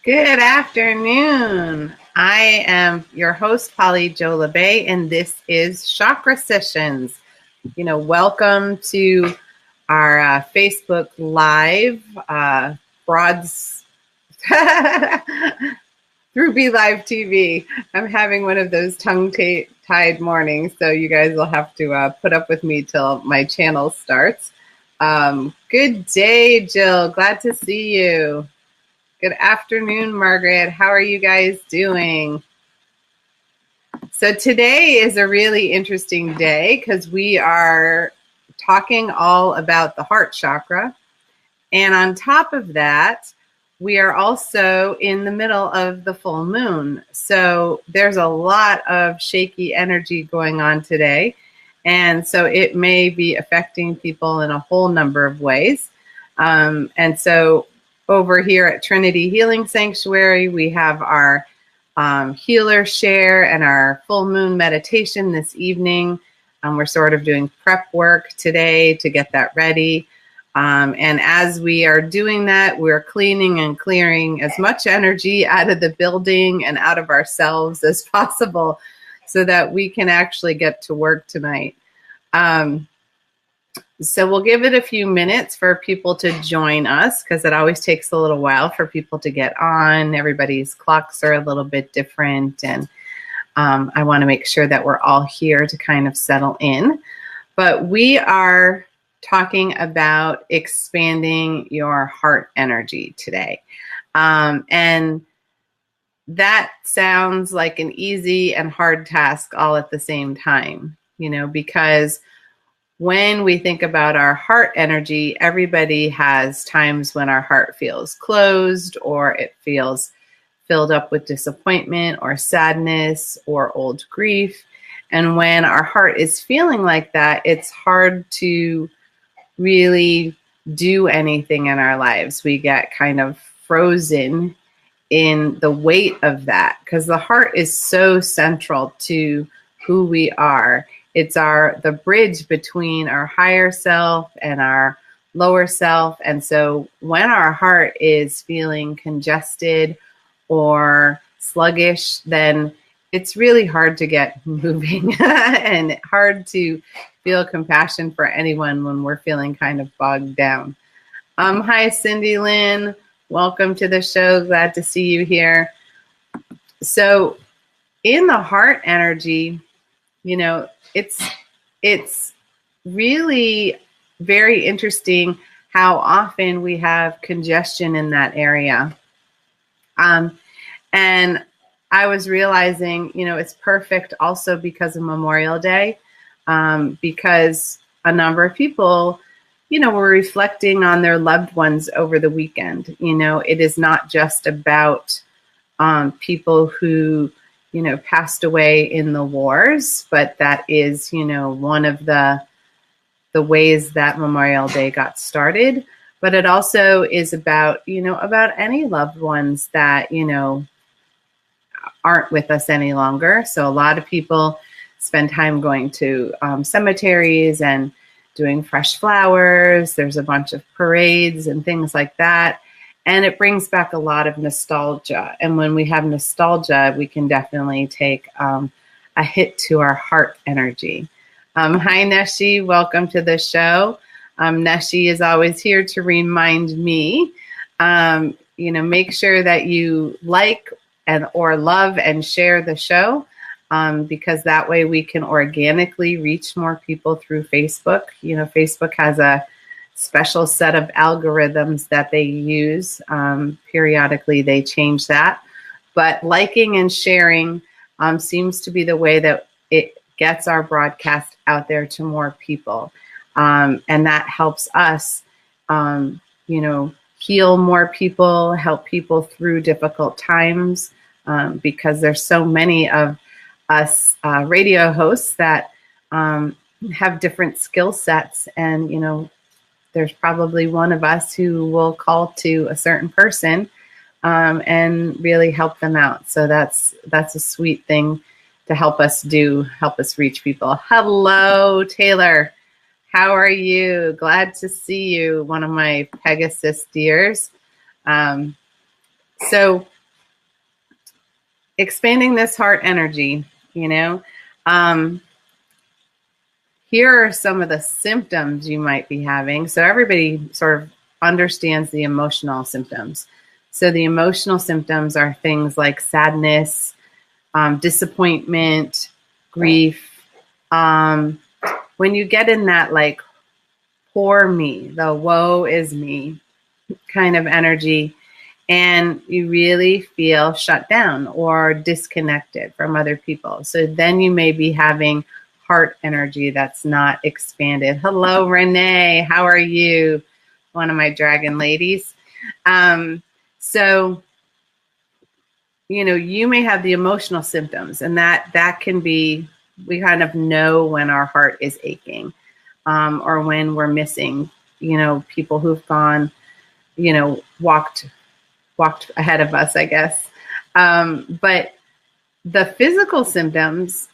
Good afternoon. I am your host, Polly Jo Labbé, and this is Chakra Sessions. Welcome to our Facebook Live broads through Be Live TV. I'm having one of those tongue-tied mornings, so you guys will have to put up with me till my channel starts. Good day, Jill. Glad to see you. Good afternoon, Margaret. How are you guys doing? So today is a really interesting day because we are talking all about the heart chakra. And on top of that, we are also in the middle of the full moon. So there's a lot of shaky energy going on today. And so it may be affecting people in a whole number of ways. And so over here at Trinity Healing Sanctuary, we have our healer share and our full moon meditation this evening. We're sort of doing prep work today to get that ready. And as we are doing that, we're cleaning and clearing as much energy out of the building and out of ourselves as possible so that we can actually get to work tonight. So we'll give it a few minutes for people to join us because it always takes a little while for people to get on. Everybody's clocks are a little bit different, and I want to make sure that we're all here to kind of settle in. But we are talking about expanding your heart energy today. And that sounds like an easy and hard task all at the same time, because when we think about our heart energy, everybody has times when our heart feels closed or it feels filled up with disappointment or sadness or old grief. And when our heart is feeling like that, it's hard to really do anything in our lives. We get kind of frozen in the weight of that because the heart is so central to who we are. It's the bridge between our higher self and our lower self. And so when our heart is feeling congested or sluggish, then it's really hard to get moving and hard to feel compassion for anyone when we're feeling kind of bogged down. Hi, Cindy Lynn. Welcome to the show. Glad to see you here. So in the heart energy, it's really very interesting how often we have congestion in that area. And I was realizing, it's perfect also because of Memorial Day, because a number of people, were reflecting on their loved ones over the weekend. It is not just about people who passed away in the wars, but that is, one of the ways that Memorial Day got started. But it also is about, about any loved ones that, aren't with us any longer. So a lot of people spend time going to cemeteries and doing fresh flowers. There's a bunch of parades and things like that. And it brings back a lot of nostalgia. And when we have nostalgia, we can definitely take a hit to our heart energy. Hi, Neshi. Welcome to the show. Neshi is always here to remind me, make sure that you like or love and share the show, because that way we can organically reach more people through Facebook. Facebook has a special set of algorithms that they use. Periodically, they change that. But liking and sharing seems to be the way that it gets our broadcast out there to more people. And that helps us, heal more people, help people through difficult times, because there's so many of us radio hosts that have different skill sets. And, there's probably one of us who will call to a certain person and really help them out. So that's a sweet thing to help us reach people. Hello, Taylor. How are you? Glad to see you, one of my Pegasus deers. So expanding this heart energy, here are some of the symptoms you might be having. So everybody sort of understands the emotional symptoms. So the emotional symptoms are things like sadness, disappointment, grief. When you get in that like poor me, the woe is me kind of energy, and you really feel shut down or disconnected from other people. So then you may be having heart energy that's not expanded. Hello, Renee. How are you? One of my dragon ladies. So, you may have the emotional symptoms, and that can be, we kind of know when our heart is aching, or when we're missing, people who've gone, walked ahead of us, I guess. But the physical symptoms,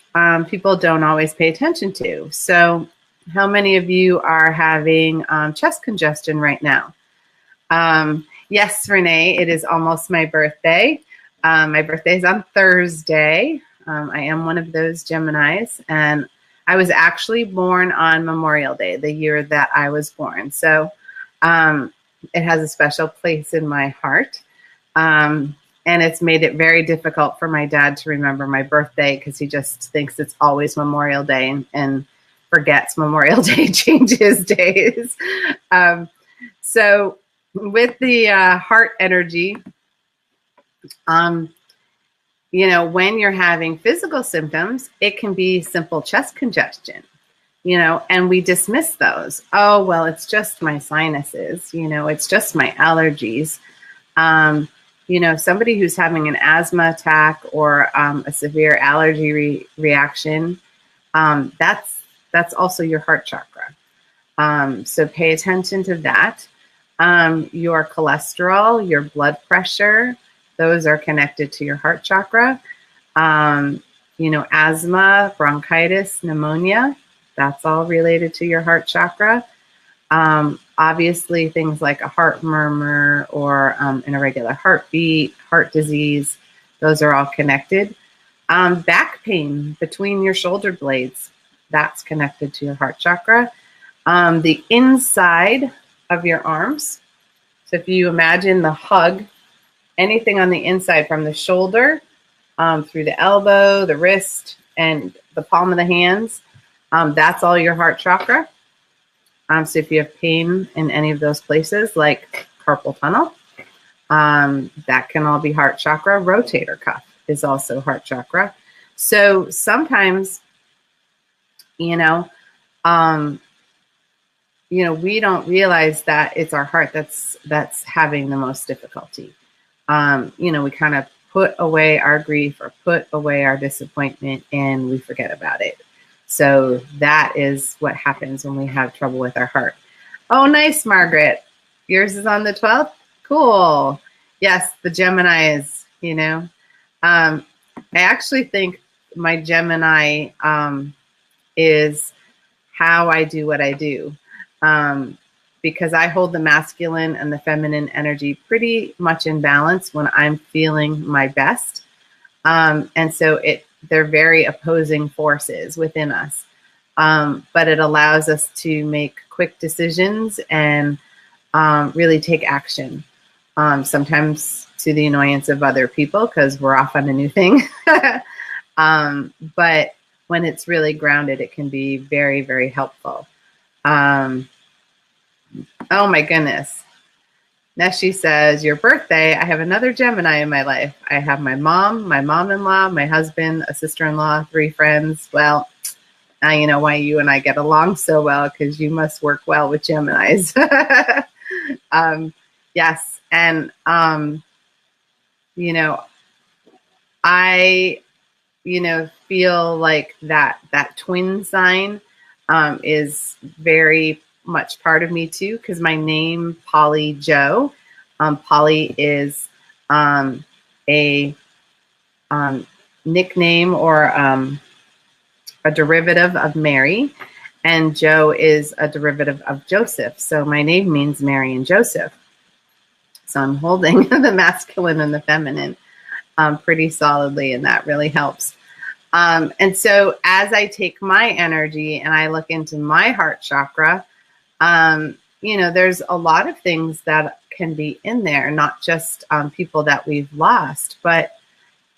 people don't always pay attention to. So how many of you are having chest congestion right now? Yes, Renee, it is almost my birthday. My birthday is on Thursday. I am one of those Geminis, and I was actually born on Memorial Day, the year that I was born. So it has a special place in my heart. And it's made it very difficult for my dad to remember my birthday because he just thinks it's always Memorial Day and forgets Memorial Day changes days. So with the heart energy, when you're having physical symptoms, it can be simple chest congestion, and we dismiss those. Oh, well, it's just my sinuses, it's just my allergies. Somebody who's having an asthma attack or a severe allergy reaction, that's also your heart chakra. So pay attention to that. Your cholesterol, your blood pressure, those are connected to your heart chakra. Asthma, bronchitis, pneumonia, that's all related to your heart chakra. Obviously, things like a heart murmur or an irregular heartbeat, heart disease, those are all connected. Back pain between your shoulder blades, that's connected to your heart chakra. The inside of your arms, so if you imagine the hug, anything on the inside from the shoulder through the elbow, the wrist, and the palm of the hands, that's all your heart chakra. So if you have pain in any of those places, like carpal tunnel, that can all be heart chakra. Rotator cuff is also heart chakra. So sometimes, we don't realize that it's our heart that's having the most difficulty. We kind of put away our grief or put away our disappointment and we forget about it. So that is what happens when we have trouble with our heart. Oh, nice, Margaret. Yours is on the 12th? Cool. Yes, the Geminis, I actually think my Gemini is how I do what I do, because I hold the masculine and the feminine energy pretty much in balance when I'm feeling my best. And so they're very opposing forces within us. But it allows us to make quick decisions and really take action. Sometimes to the annoyance of other people because we're off on a new thing. But when it's really grounded, it can be very, very helpful. Oh my goodness. Neshi says, your birthday, I have another Gemini in my life. I have my mom, my mom-in-law, my husband, a sister-in-law, 3 friends. Well, now you know why you and I get along so well, because you must work well with Geminis. Yes. And, I, feel like that twin sign is very much part of me too, because my name, Polly Joe, Polly is a nickname or a derivative of Mary, and Joe is a derivative of Joseph. So my name means Mary and Joseph. So I'm holding the masculine and the feminine. pretty solidly, and that really helps. And so as I take my energy and I look into my heart chakra, there's a lot of things that can be in there, not just people that we've lost, but,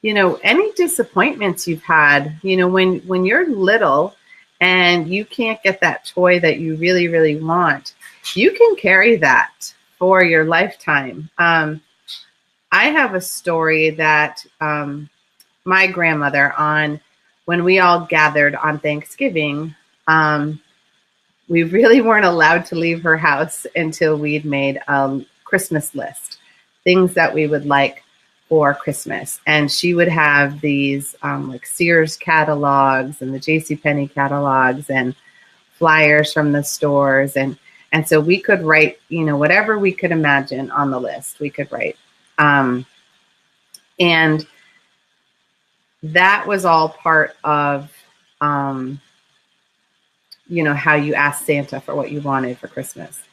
any disappointments you've had, when you're little and you can't get that toy that you really, really want, you can carry that for your lifetime. I have a story that my grandmother, when we all gathered on Thanksgiving, we really weren't allowed to leave her house until we'd made a Christmas list, things that we would like for Christmas. And she would have these like Sears catalogs and the JCPenney catalogs and flyers from the stores. And so we could write, whatever we could imagine on the list, we could write. And that was all part of, how you asked Santa for what you wanted for Christmas.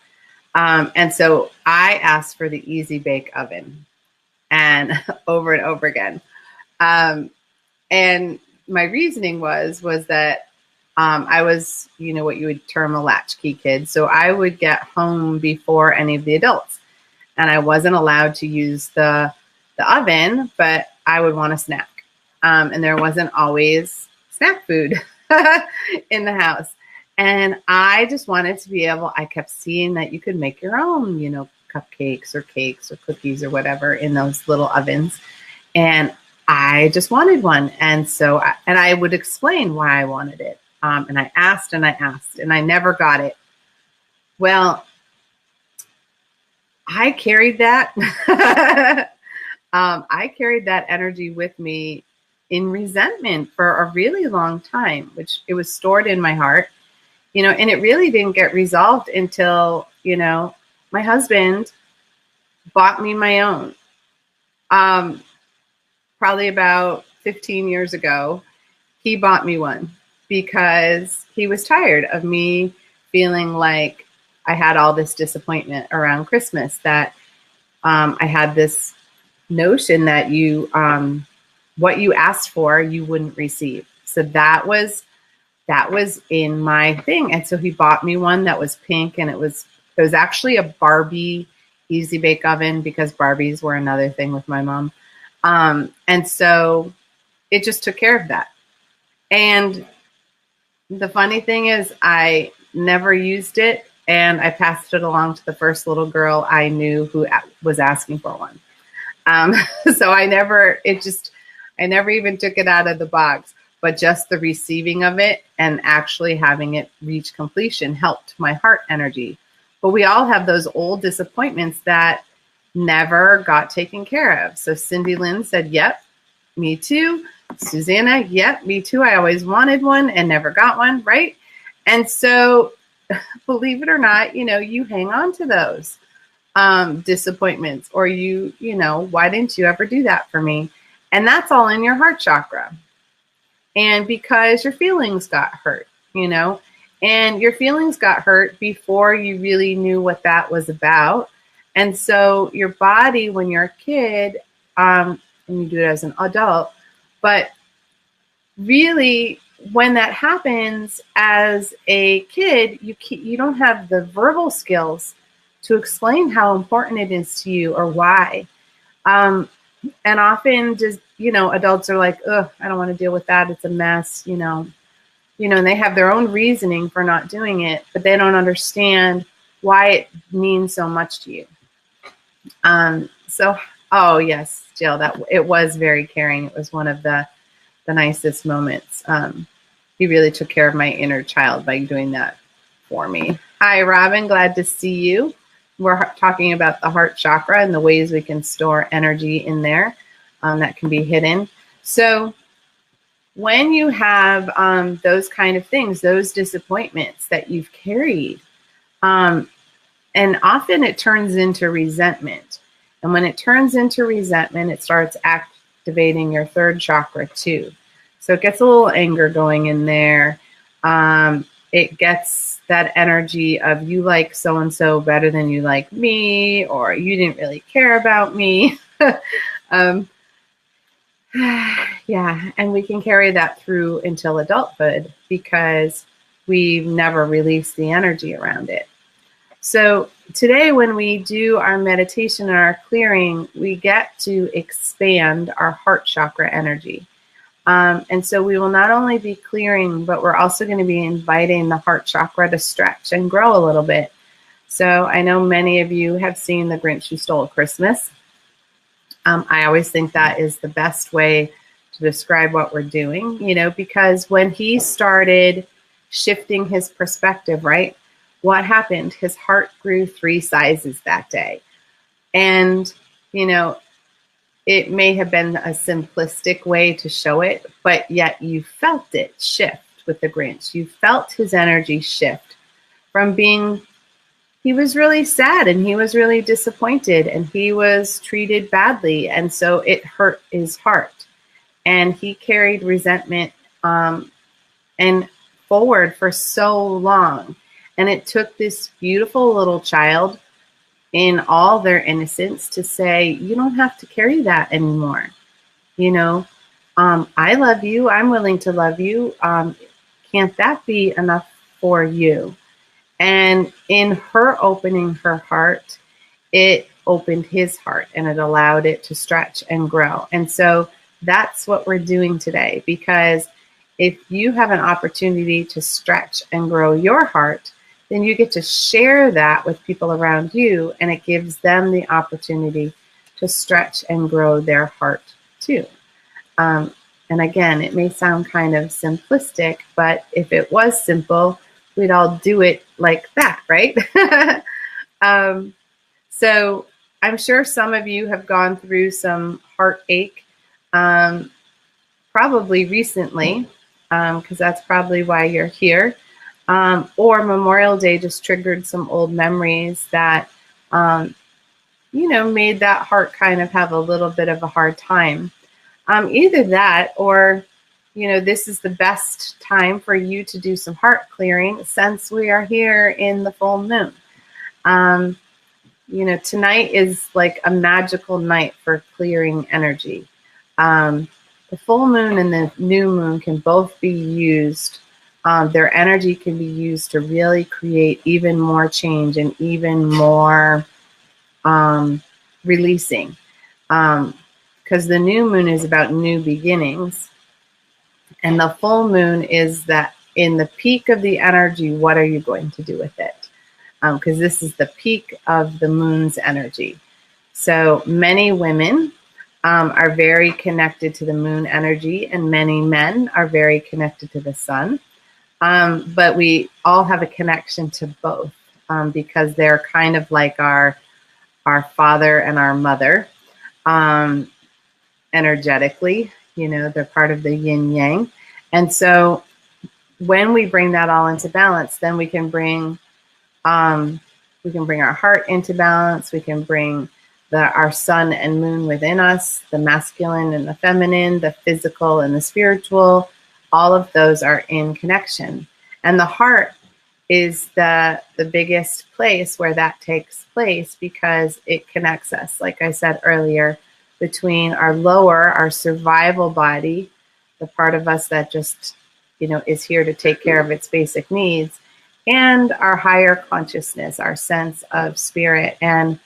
And so I asked for the Easy Bake Oven, and over and over again. And my reasoning was that I was, what you would term a latchkey kid. So I would get home before any of the adults, and I wasn't allowed to use the oven, but I would want a snack. And there wasn't always snack food in the house. And I just wanted to be able, I kept seeing that you could make your own, cupcakes or cakes or cookies or whatever in those little ovens. And I just wanted one. And so, I would explain why I wanted it. And I asked and I never got it. Well, I carried that. I carried that energy with me in resentment for a really long time, which it was stored in my heart, and it really didn't get resolved until, my husband bought me my own. Probably about 15 years ago, he bought me one because he was tired of me feeling like I had all this disappointment around Christmas, that I had this notion that what you asked for, you wouldn't receive. So that was in my thing. And so he bought me one that was pink, and it was actually a Barbie Easy Bake Oven, because Barbies were another thing with my mom. And so it just took care of that. And the funny thing is, I never used it, and I passed it along to the first little girl I knew who was asking for one. So I never even took it out of the box, but just the receiving of it and actually having it reach completion helped my heart energy. But we all have those old disappointments that never got taken care of. So Cindy Lynn said, yep, me too. Susanna, yep, me too. I always wanted one and never got one, right? And so believe it or not, you hang on to those disappointments, or why didn't you ever do that for me? And that's all in your heart chakra. And because your feelings got hurt, and your feelings got hurt before you really knew what that was about. And so your body, when you're a kid, and you do it as an adult, but really when that happens as a kid, you don't have the verbal skills to explain how important it is to you or why. And often just, adults are like, ugh, I don't want to deal with that. It's a mess, and they have their own reasoning for not doing it, but they don't understand why it means so much to you. Oh yes, Jill, that it was very caring. It was one of the nicest moments. He really took care of my inner child by doing that for me. Hi, Robin, glad to see you. We're talking about the heart chakra and the ways we can store energy in there that can be hidden. So when you have those kind of things, those disappointments that you've carried, and often it turns into resentment. And when it turns into resentment, it starts activating your third chakra too. So it gets a little anger going in there. It gets that energy of you like so-and-so better than you like me, or you didn't really care about me. Yeah, and we can carry that through until adulthood because we've never released the energy around it. So today, when we do our meditation and our clearing, we get to expand our heart chakra energy. And so we will not only be clearing, but we're also going to be inviting the heart chakra to stretch and grow a little bit. So I know many of you have seen The Grinch Who Stole Christmas. I always think that is the best way to describe what we're doing, because when he started shifting his perspective, right, what happened? His heart grew 3 sizes that day. And, it may have been a simplistic way to show it, but yet you felt it shift with the Grinch. You felt his energy shift from he was really sad and he was really disappointed and he was treated badly. And so it hurt his heart. And he carried resentment and forward for so long. And it took this beautiful little child in all their innocence to say, you don't have to carry that anymore. I love you. I'm willing to love you. Can't that be enough for you? And in her opening her heart, it opened his heart and it allowed it to stretch and grow. And so that's what we're doing today, because if you have an opportunity to stretch and grow your heart, then you get to share that with people around you, and it gives them the opportunity to stretch and grow their heart too. And again, it may sound kind of simplistic, but if it was simple, we'd all do it like that, right? So I'm sure some of you have gone through some heartache, probably recently, because that's probably why you're here. Or Memorial Day just triggered some old memories that, made that heart kind of have a little bit of a hard time. Either that or, this is the best time for you to do some heart clearing since we are here in the full moon. Tonight is like a magical night for clearing energy. The full moon and the new moon can both be used. Their energy can be used to really create even more change and even more releasing. Because the new moon is about new beginnings. And the full moon is that in the peak of the energy, what are you going to do with it? Because this is the peak of the moon's energy. So many women are very connected to the moon energy, and many men are very connected to the sun. But we all have a connection to both because they're kind of like our father and our mother energetically. They're part of the yin yang. And so when we bring that all into balance, then we can bring our heart into balance. We can bring our sun and moon within us, the masculine and the feminine, the physical and the spiritual. All of those are in connection. And the heart is the biggest place where that takes place because it connects us, like I said earlier, between our survival body, the part of us that just, is here to take care of its basic needs, and our higher consciousness, our sense of spirit and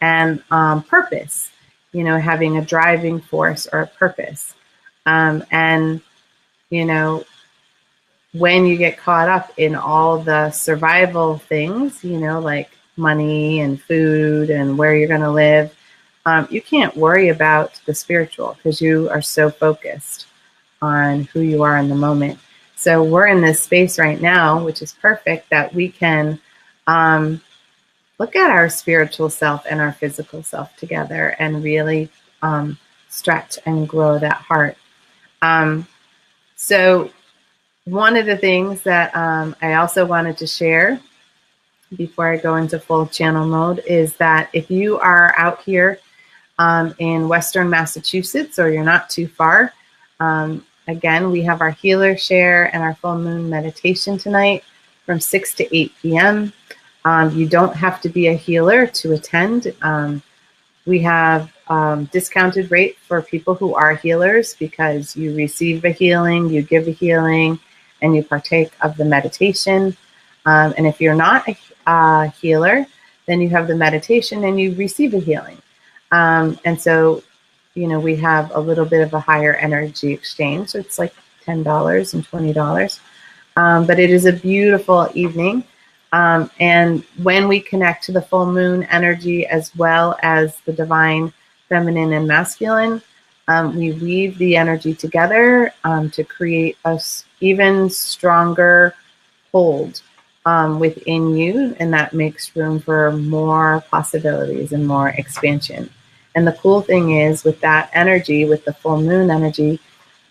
purpose, having a driving force or a purpose. When you get caught up in all the survival things, like money and food and where you're going to live, you can't worry about the spiritual because you are so focused on who you are in the moment. So we're in this space right now, which is perfect, that we can look at our spiritual self and our physical self together and really stretch and grow that heart. So one of the things that I also wanted to share before I go into full channel mode is that if you are out here in Western Massachusetts or you're not too far, again, we have our healer share and our full moon meditation tonight from 6 to 8 p.m. You don't have to be a healer to attend. We have discounted rate for people who are healers, because you receive a healing, you give a healing, and you partake of the meditation. And if you're not a healer, then you have the meditation and you receive a healing. And so, we have a little bit of a higher energy exchange. So it's like $10 and $20. But it is a beautiful evening. And when we connect to the full moon energy as well as the divine feminine and masculine, we weave the energy together to create a even stronger hold within you, and that makes room for more possibilities and more expansion. And the cool thing is, with that energy, with the full moon energy,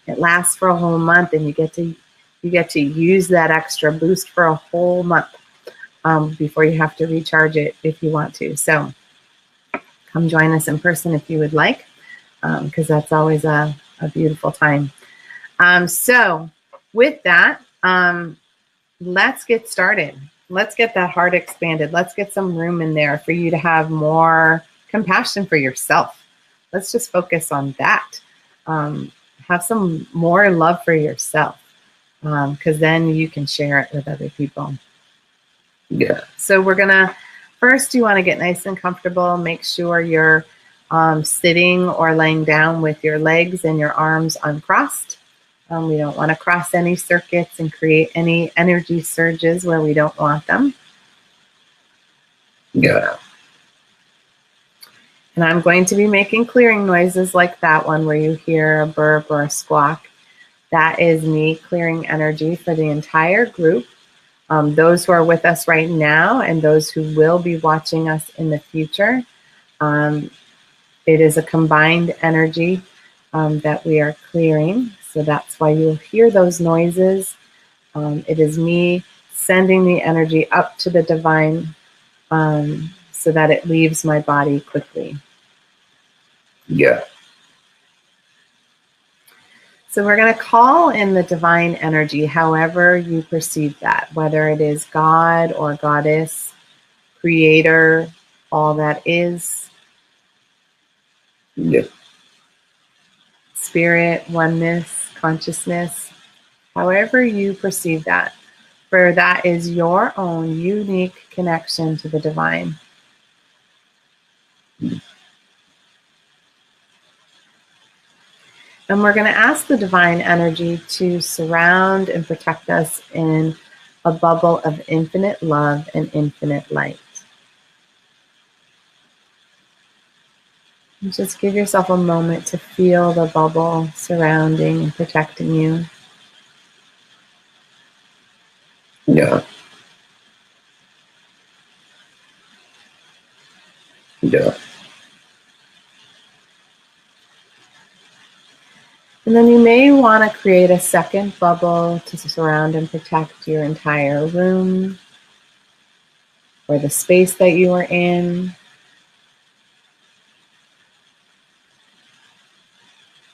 it lasts for a whole month, and you get to use that extra boost for a whole month before you have to recharge it if you want to. So come join us in person if you would like, because that's always a beautiful time. So with that, let's get started. Let's get that heart expanded. Let's get some room in there for you to have more compassion for yourself. Let's just focus on that. Have some more love for yourself, because then you can share it with other people. Yeah. So we're gonna, first you want to get nice and comfortable. Make sure you're sitting or laying down with your legs and your arms uncrossed. We don't want to cross any circuits and create any energy surges where we don't want them. Yeah. And I'm going to be making clearing noises like that one where you hear a burp or a squawk. That is me clearing energy for the entire group. Those who are with us right now and those who will be watching us in the future. It is a combined energy that we are clearing. So that's why you'll hear those noises. It is me sending the energy up to the divine so that it leaves my body quickly. Yeah. So we're going to call in the divine energy, however you perceive that, whether it is God or Goddess, Creator, all that is. Yeah. Spirit, oneness, consciousness, however you perceive that, for that is your own unique connection to the divine. And we're going to ask the divine energy to surround and protect us in a bubble of infinite love and infinite light. And just give yourself a moment to feel the bubble surrounding and protecting you. Yeah. Yeah. And then you may want to create a second bubble to surround and protect your entire room or the space that you are in.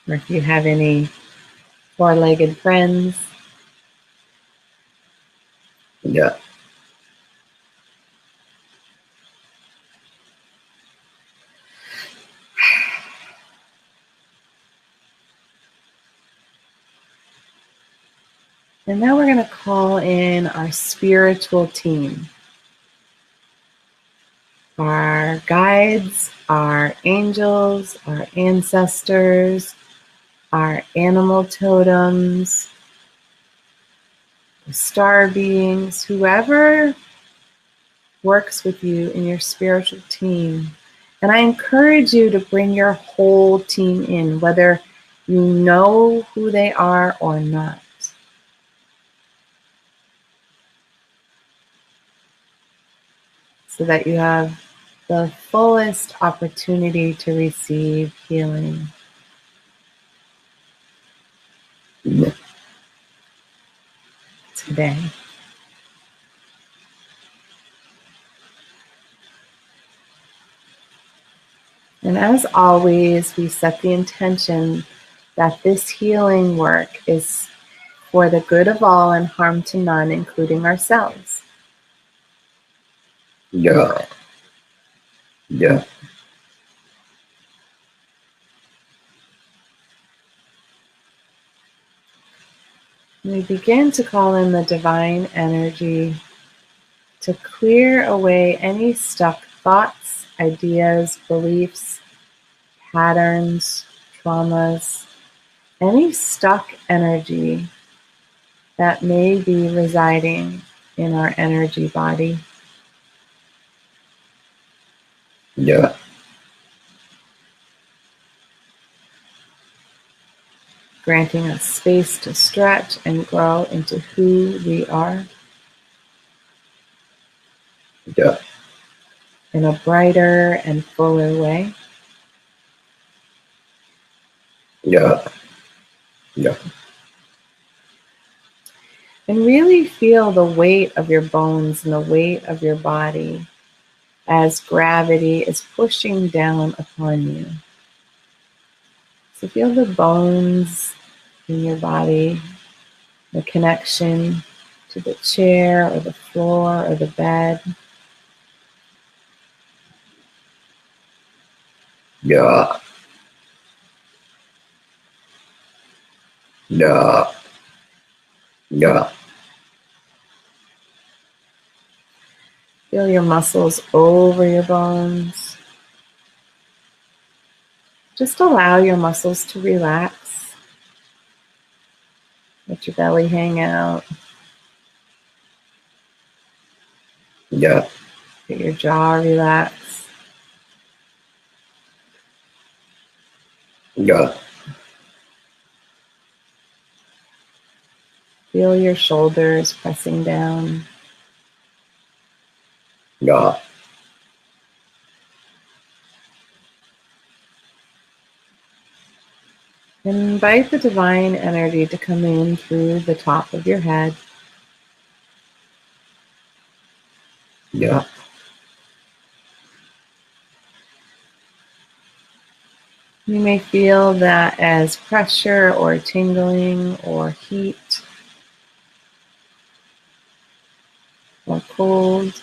Or if you have any four-legged friends. Yeah. And now we're going to call in our spiritual team. Our guides, our angels, our ancestors, our animal totems, the star beings, whoever works with you in your spiritual team. And I encourage you to bring your whole team in, whether you know who they are or not. So that you have the fullest opportunity to receive healing. Today. And as always, we set the intention that this healing work is for the good of all and harm to none, including ourselves. Yeah. Yeah. We begin to call in the divine energy to clear away any stuck thoughts, ideas, beliefs, patterns, traumas, any stuck energy that may be residing in our energy body. Yeah. Granting us space to stretch and grow into who we are Yeah. in a brighter and fuller way. Yeah. Yeah. And really feel the weight of your bones and the weight of your body as gravity is pushing down upon you. So feel the bones in your body, the connection to the chair or the floor or the bed. Yeah. Yeah. Yeah. Feel your muscles over your bones. Just allow your muscles to relax. Let your belly hang out. Yeah. Let your jaw relax. Yeah. Feel your shoulders pressing down. Yeah. And invite the divine energy to come in through the top of your head. Yeah. You may feel that as pressure or tingling or heat or cold.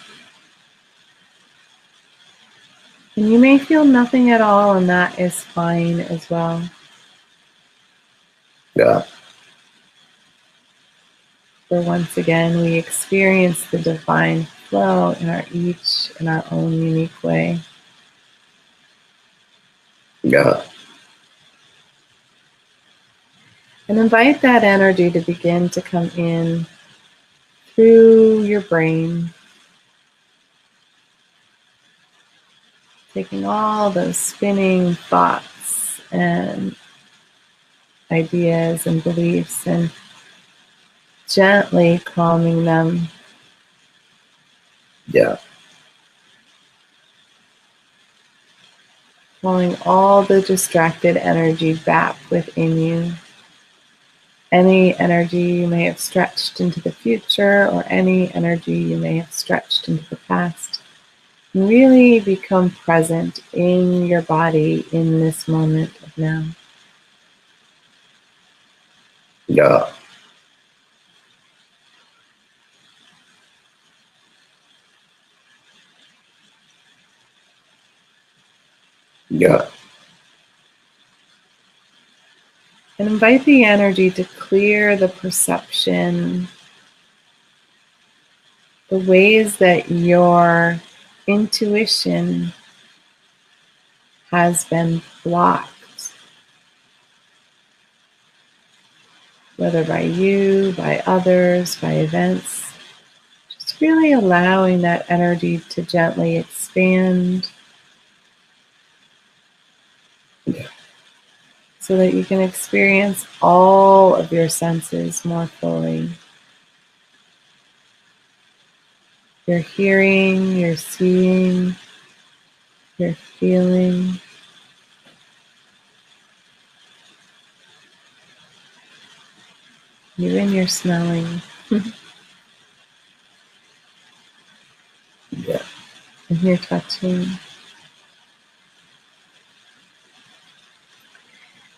And you may feel nothing at all, and that is fine as well. Yeah. For once again, we experience the divine flow in our own unique way. Yeah. And invite that energy to begin to come in through your brain, taking all those spinning thoughts and ideas and beliefs and gently calming them. Yeah. Pulling all the distracted energy back within you. Any energy you may have stretched into the future or any energy you may have stretched into the past. And really become present in your body in this moment of now. Yeah. Yeah. And invite the energy to clear the perception, the ways that your intuition has been blocked, whether by you, by others, by events. Just really allowing that energy to gently expand Yeah. so that you can experience all of your senses more fully. Your hearing, your seeing, your feeling. Even your smelling. Yeah. And your touching.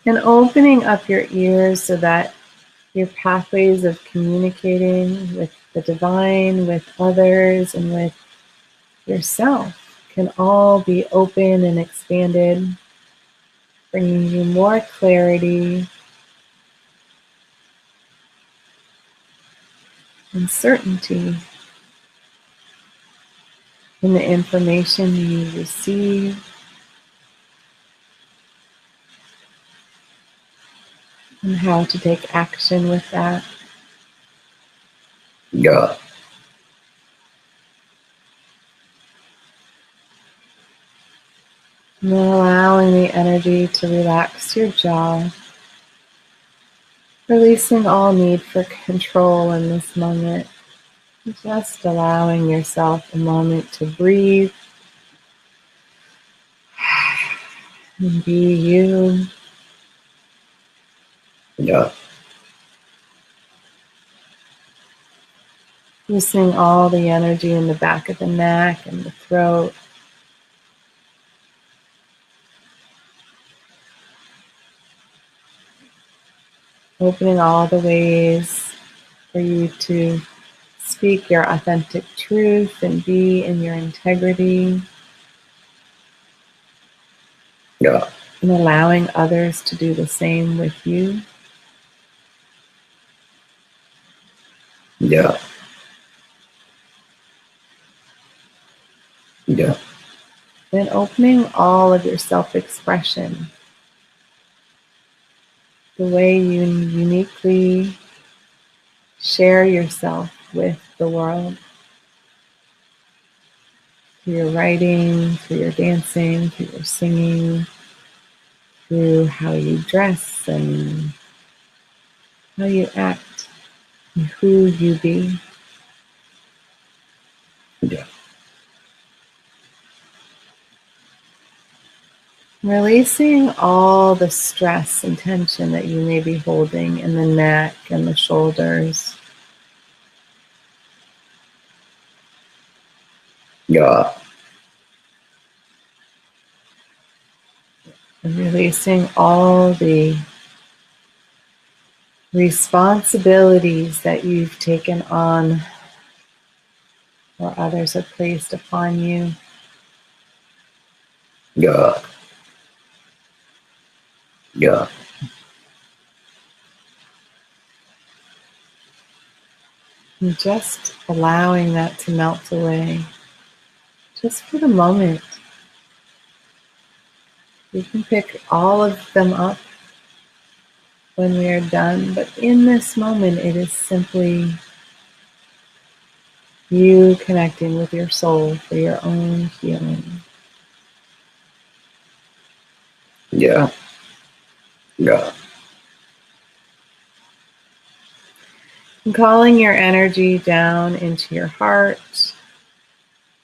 And opening up your ears so that your pathways of communicating with the divine, with others, and with yourself can all be open and expanded, bringing you more clarity, and certainty in the information you receive, and how to take action with that. Yeah. And then allowing the energy to relax your jaw, releasing all need for control in this moment. Just allowing yourself a moment to breathe and be you. Yeah. Loosening all the energy in the back of the neck and the throat. Opening all the ways for you to speak your authentic truth and be in your integrity. Yeah. And allowing others to do the same with you. Yeah. Yeah. Then opening all of your self-expression, the way you uniquely share yourself with the world, through your writing, through your dancing, through your singing, through how you dress and how you act, and who you be. Yeah. Releasing all the stress and tension that you may be holding in the neck and the shoulders. Yeah. And releasing all the responsibilities that you've taken on or others have placed upon you. Yeah. Yeah. And just allowing that to melt away, just for the moment. You can pick all of them up when we are done, but in this moment, it is simply you connecting with your soul for your own healing. Yeah. Yeah. And calling your energy down into your heart,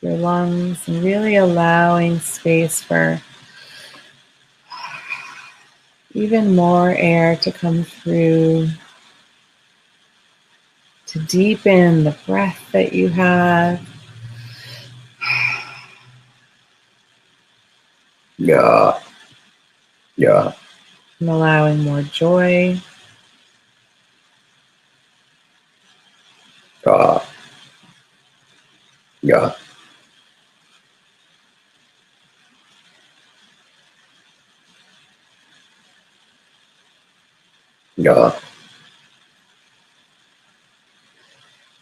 your lungs, and really allowing space for even more air to come through, to deepen the breath that you have. Yeah. Yeah. And allowing more joy. Yeah. Yeah.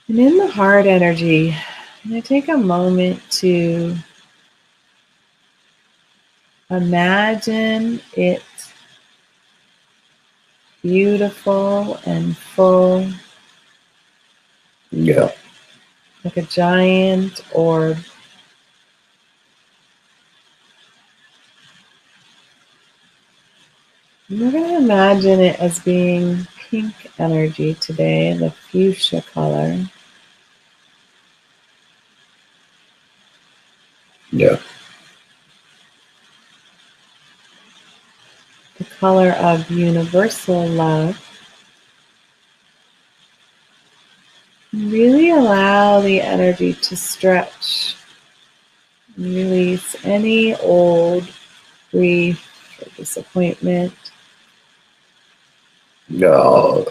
And in the heart energy, I'm going to take a moment to imagine it beautiful and full, Yeah. like a giant orb. And we're going to imagine it as being pink energy today, the fuchsia color. Yeah. The color of universal love. Really allow the energy to stretch and release any old grief or disappointment. No.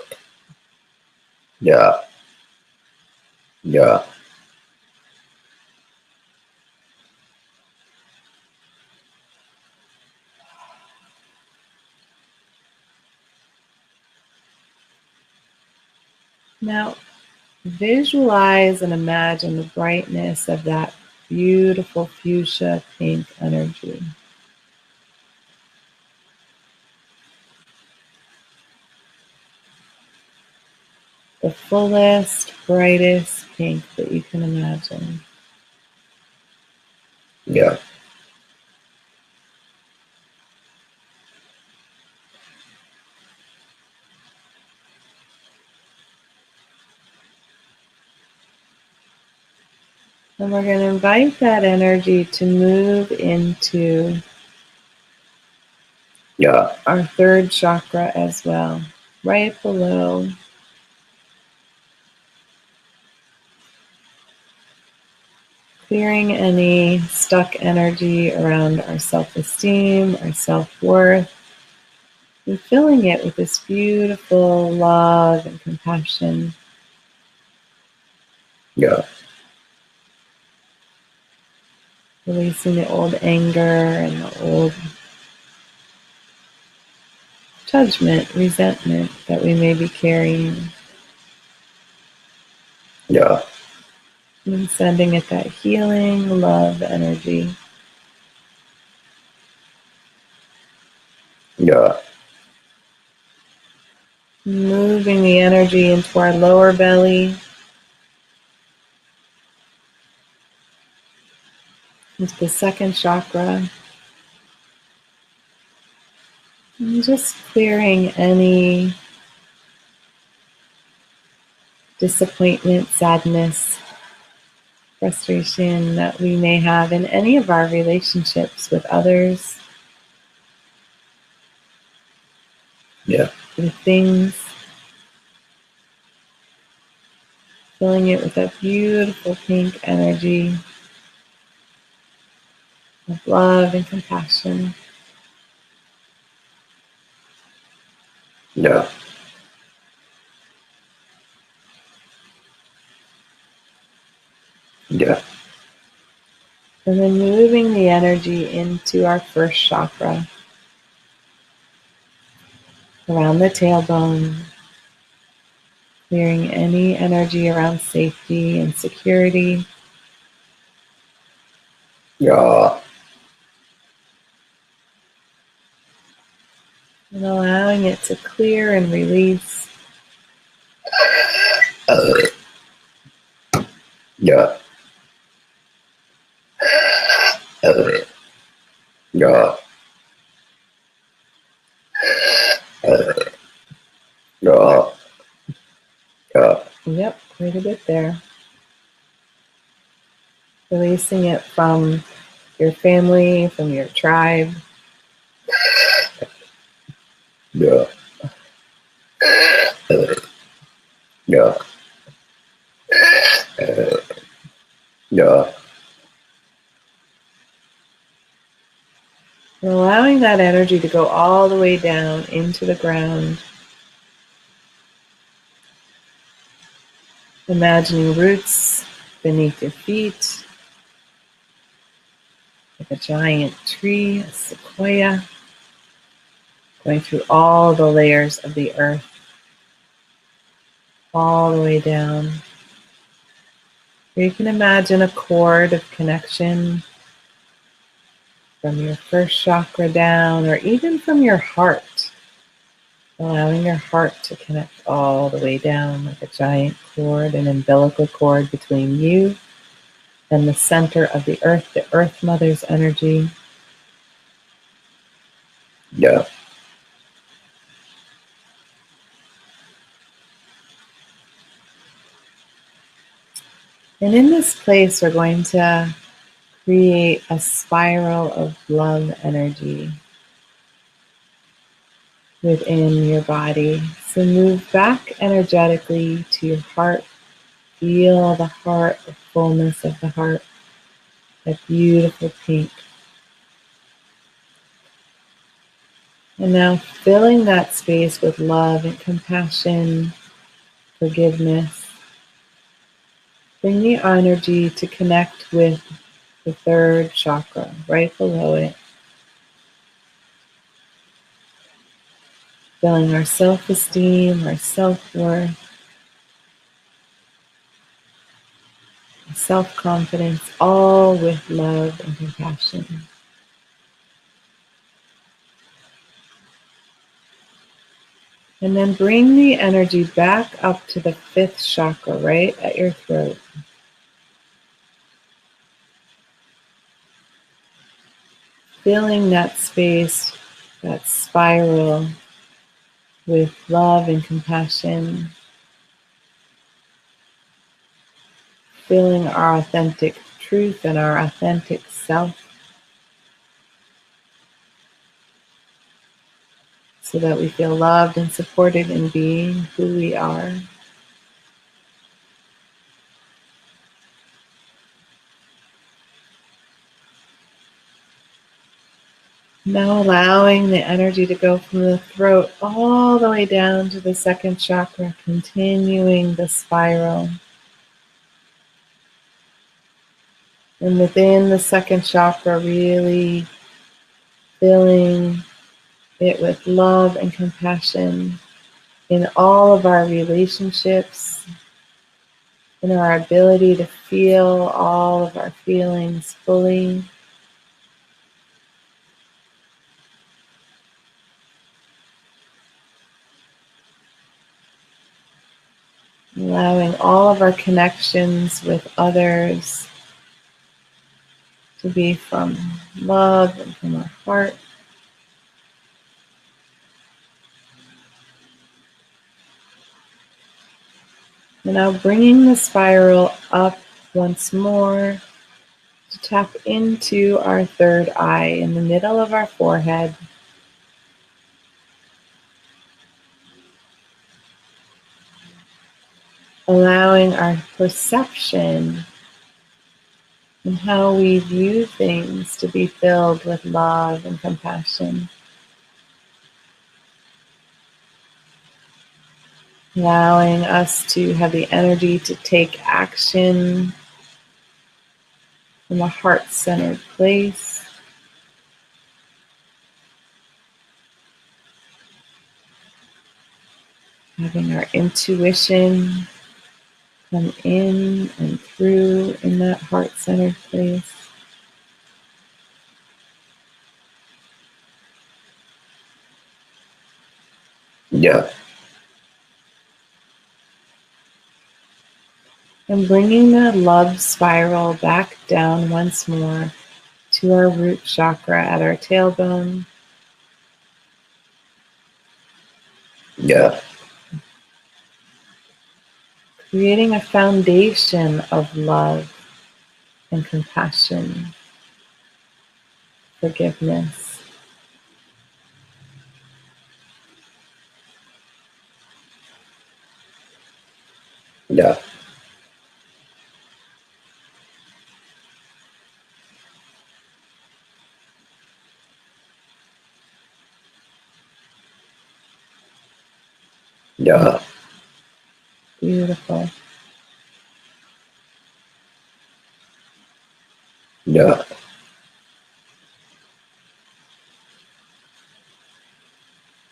Yeah. Yeah. Now, Visualize and imagine the brightness of that beautiful fuchsia pink energy. The fullest, brightest pink that you can imagine. Yeah. And we're going to invite that energy to move into Yeah. our third chakra as well, right below. Clearing any stuck energy around our self-esteem, our self-worth, and filling it with this beautiful love and compassion. Yeah. Releasing the old anger and the old judgment, resentment that we may be carrying. Yeah. And sending it that healing love energy. Yeah. Moving the energy into our lower belly. Into the second chakra. And just clearing any disappointment, sadness, frustration that we may have in any of our relationships with others, Yeah. with things. Filling it with that beautiful pink energy of love and compassion. Yeah. Yeah. And then moving the energy into our first chakra, around the tailbone, clearing any energy around safety and security, Yeah. and allowing it to clear and release. Yeah. Yeah. Yeah. Yeah. Yep, quite a bit there. Releasing it from your family, from your tribe. Yeah. Yeah. Yeah. And allowing that energy to go all the way down into the ground. Imagining roots beneath your feet, like a giant tree, a sequoia, going through all the layers of the earth, all the way down. Or you can imagine a cord of connection from your first chakra down, or even from your heart, allowing your heart to connect all the way down like a giant cord, an umbilical cord between you and the center of the Earth Mother's energy. Yeah. And in this place, we're going to create a spiral of love energy within your body. So move back energetically to your heart. Feel the heart, the fullness of the heart, that beautiful pink. And now filling that space with love and compassion, forgiveness. Bring the energy to connect with the third chakra, right below it. Feeling our self-esteem, our self-worth. self-confidence, all with love and compassion. And then bring the energy back up to the 5th chakra, right at your throat. Filling that space, that spiral, with love and compassion. Feeling our authentic truth and our authentic self, so that we feel loved and supported in being who we are. Now allowing the energy to go from the throat all the way down to the 2nd chakra, continuing the spiral. And within the 2nd chakra, really filling it with love and compassion in all of our relationships, in our ability to feel all of our feelings fully. Allowing all of our connections with others to be from love and from our heart. And now bringing the spiral up once more to tap into our 3rd eye in the middle of our forehead. Allowing our perception and how we view things to be filled with love and compassion. Allowing us to have the energy to take action from a heart-centered place. Having our intuition come in and through in that heart-centered place. Yeah. And bringing the love spiral back down once more to our root chakra at our tailbone. Yeah. Creating a foundation of love and compassion, forgiveness. Yeah. Yeah. Beautiful. Yeah.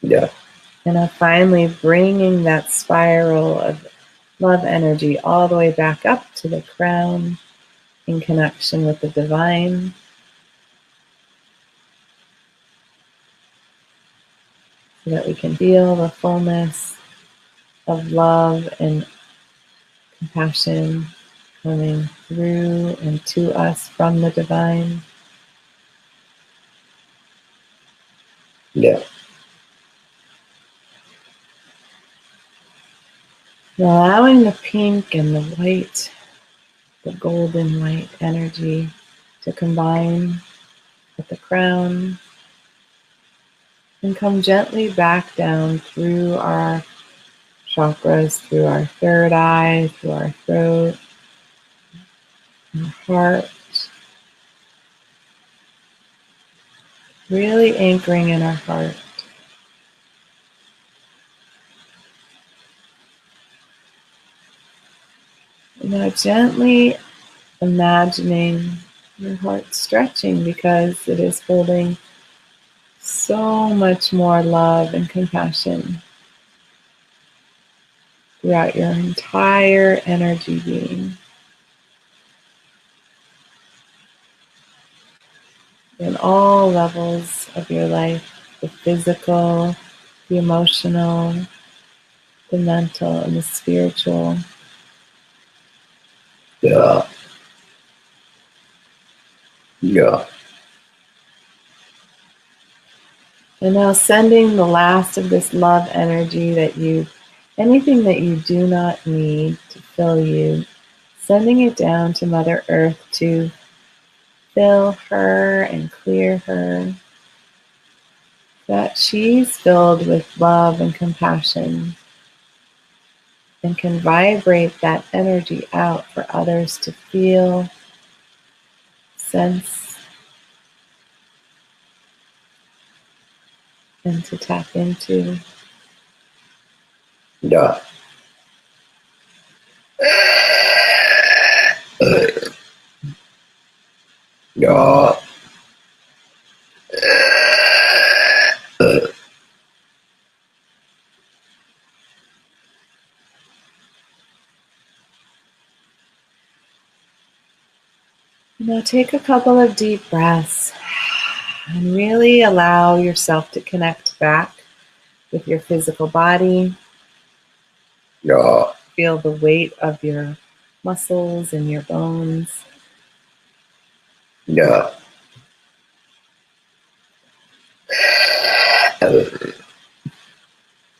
Yeah. And now finally bringing that spiral of love energy all the way back up to the crown in connection with the divine. So that we can feel the fullness of love and compassion coming through and to us from the divine. Yeah. Allowing the pink and the white, the golden white energy to combine with the crown and come gently back down through our chakras, through our 3rd eye, through our throat, our heart. Really anchoring in our heart. Now gently imagining your heart stretching because it is holding so much more love and compassion throughout your entire energy being. in all levels of your life, the physical, the emotional, the mental, and the spiritual. Yeah. Yeah. And now sending the last of this love energy anything that you do not need to fill you, sending it down to Mother Earth to fill her and clear her, that she's filled with love and compassion and can vibrate that energy out for others to feel, sense, and to tap into. Yeah. Yeah. Now take a couple of deep breaths and really allow yourself to connect back with your physical body. Yeah. Feel the weight of your muscles and your bones. Yeah.